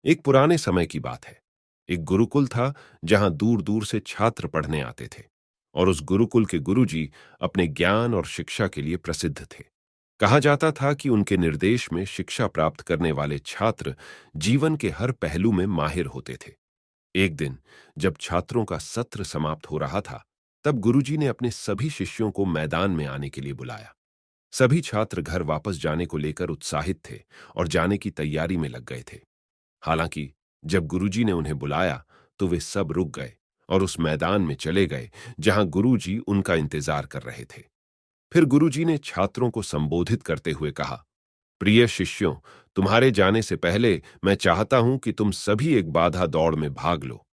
एक पुराने समय की बात है। एक गुरुकुल था जहां दूर दूर से छात्र पढ़ने आते थे। और उस गुरुकुल के गुरुजी अपने ज्ञान और शिक्षा के लिए प्रसिद्ध थे। कहा जाता था कि उनके निर्देश में शिक्षा प्राप्त करने वाले छात्र जीवन के हर पहलू में माहिर होते थे। एक दिन जब छात्रों का सत्र समाप्त हो रहा था, तब गुरुजी ने अपने सभी शिष्यों को मैदान में आने के लिए बुलाया। सभी छात्र घर वापस जाने को लेकर उत्साहित थे और जाने की तैयारी में लग गए थे। हालांकि जब गुरुजी ने उन्हें बुलाया तो वे सब रुक गए और उस मैदान में चले गए जहां गुरुजी उनका इंतजार कर रहे थे। फिर गुरुजी ने छात्रों को संबोधित करते हुए कहा, प्रिय शिष्यों, तुम्हारे जाने से पहले मैं चाहता हूं कि तुम सभी एक बाधा दौड़ में भाग लो।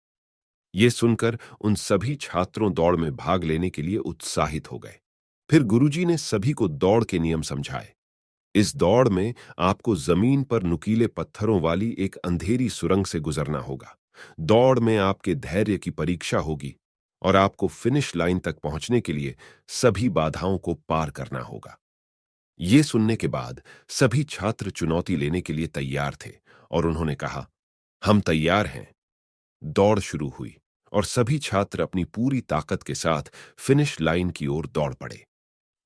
ये सुनकर उन सभी छात्रों दौड़ में भाग लेने के लिए उत्साहित हो गए। फिर गुरुजी ने सभी को दौड़ के नियम समझाए। इस दौड़ में आपको जमीन पर नुकीले पत्थरों वाली एक अंधेरी सुरंग से गुजरना होगा। दौड़ में आपके धैर्य की परीक्षा होगी और आपको फिनिश लाइन तक पहुंचने के लिए सभी बाधाओं को पार करना होगा। ये सुनने के बाद सभी छात्र चुनौती लेने के लिए तैयार थे और उन्होंने कहा, हम तैयार हैं। दौड़ शुरू हुई और सभी छात्र अपनी पूरी ताकत के साथ फिनिश लाइन की ओर दौड़ पड़े।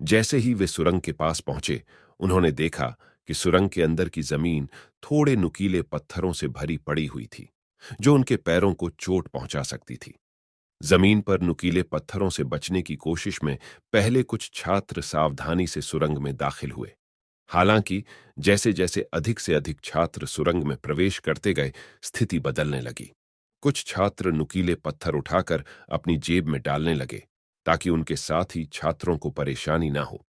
जैसे ही वे सुरंग के पास पहुंचे, उन्होंने देखा कि सुरंग के अंदर की जमीन थोड़े नुकीले पत्थरों से भरी पड़ी हुई थी, जो उनके पैरों को चोट पहुंचा सकती थी। जमीन पर नुकीले पत्थरों से बचने की कोशिश में पहले कुछ छात्र सावधानी से सुरंग में दाखिल हुए। हालांकि जैसे जैसे अधिक से अधिक छात्र सुरंग में प्रवेश करते गए, स्थिति बदलने लगी। कुछ छात्र नुकीले पत्थर उठाकर अपनी जेब में डालने लगे ताकि उनके साथी छात्रों को परेशानी ना हो।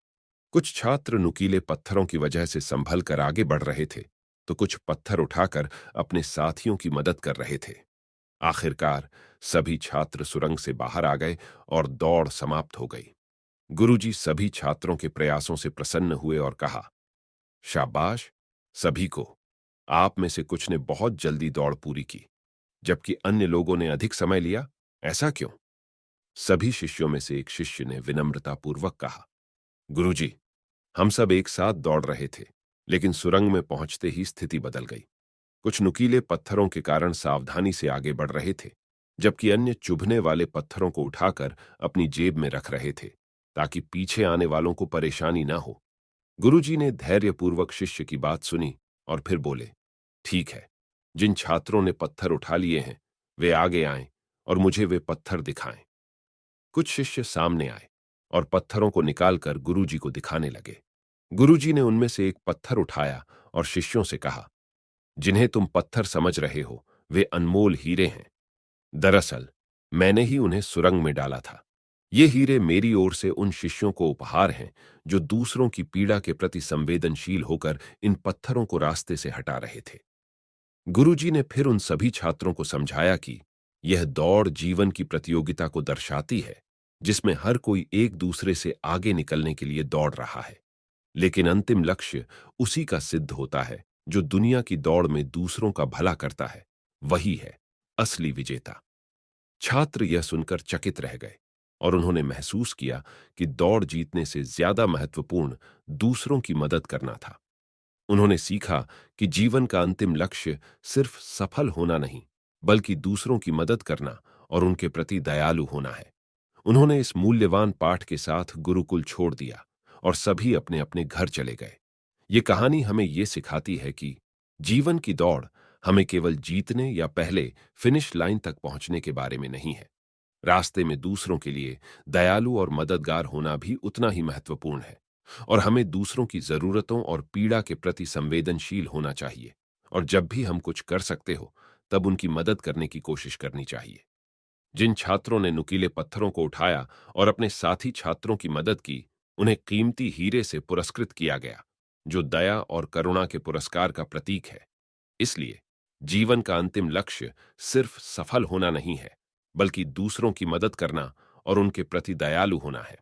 कुछ छात्र नुकीले पत्थरों की वजह से संभल कर आगे बढ़ रहे थे, तो कुछ पत्थर उठाकर अपने साथियों की मदद कर रहे थे। आखिरकार सभी छात्र सुरंग से बाहर आ गए और दौड़ समाप्त हो गई। गुरुजी सभी छात्रों के प्रयासों से प्रसन्न हुए और कहा, शाबाश सभी को। आप में से कुछ ने बहुत जल्दी दौड़ पूरी की, जबकि अन्य लोगों ने अधिक समय लिया। ऐसा क्यों? सभी शिष्यों में से एक शिष्य ने विनम्रतापूर्वक कहा, गुरुजी, हम सब एक साथ दौड़ रहे थे, लेकिन सुरंग में पहुंचते ही स्थिति बदल गई। कुछ नुकीले पत्थरों के कारण सावधानी से आगे बढ़ रहे थे, जबकि अन्य चुभने वाले पत्थरों को उठाकर अपनी जेब में रख रहे थे ताकि पीछे आने वालों को परेशानी ना हो। गुरुजी ने धैर्यपूर्वक शिष्य की बात सुनी और फिर बोले, ठीक है, जिन छात्रों ने पत्थर उठा लिए हैं वे आगे आएं और मुझे वे पत्थर दिखाएं। कुछ शिष्य सामने आए और पत्थरों को निकालकर गुरुजी को दिखाने लगे। गुरुजी ने उनमें से एक पत्थर उठाया और शिष्यों से कहा, जिन्हें तुम पत्थर समझ रहे हो वे अनमोल हीरे हैं। दरअसल मैंने ही उन्हें सुरंग में डाला था। ये हीरे मेरी ओर से उन शिष्यों को उपहार हैं जो दूसरों की पीड़ा के प्रति संवेदनशील होकर इन पत्थरों को रास्ते से हटा रहे थे। गुरुजी ने फिर उन सभी छात्रों को समझाया कि यह दौड़ जीवन की प्रतियोगिता को दर्शाती है, जिसमें हर कोई एक दूसरे से आगे निकलने के लिए दौड़ रहा है, लेकिन अंतिम लक्ष्य उसी का सिद्ध होता है जो दुनिया की दौड़ में दूसरों का भला करता है। वही है असली विजेता। छात्र यह सुनकर चकित रह गए और उन्होंने महसूस किया कि दौड़ जीतने से ज्यादा महत्वपूर्ण दूसरों की मदद करना था। उन्होंने सीखा कि जीवन का अंतिम लक्ष्य सिर्फ सफल होना नहीं, बल्कि दूसरों की मदद करना और उनके प्रति दयालु होना है। उन्होंने इस मूल्यवान पाठ के साथ गुरुकुल छोड़ दिया और सभी अपने अपने घर चले गए। ये कहानी हमें ये सिखाती है कि जीवन की दौड़ हमें केवल जीतने या पहले फिनिश लाइन तक पहुंचने के बारे में नहीं है। रास्ते में दूसरों के लिए दयालु और मददगार होना भी उतना ही महत्वपूर्ण है। और हमें दूसरों की जरूरतों और पीड़ा के प्रति संवेदनशील होना चाहिए। और जब भी हम कुछ कर सकते हो, तब उनकी मदद करने की कोशिश करनी चाहिए। जिन छात्रों ने नुकीले पत्थरों को उठाया और अपने साथी छात्रों की मदद की, उन्हें कीमती हीरे से पुरस्कृत किया गया, जो दया और करुणा के पुरस्कार का प्रतीक है। इसलिए जीवन का अंतिम लक्ष्य सिर्फ सफल होना नहीं है, बल्कि दूसरों की मदद करना और उनके प्रति दयालु होना है।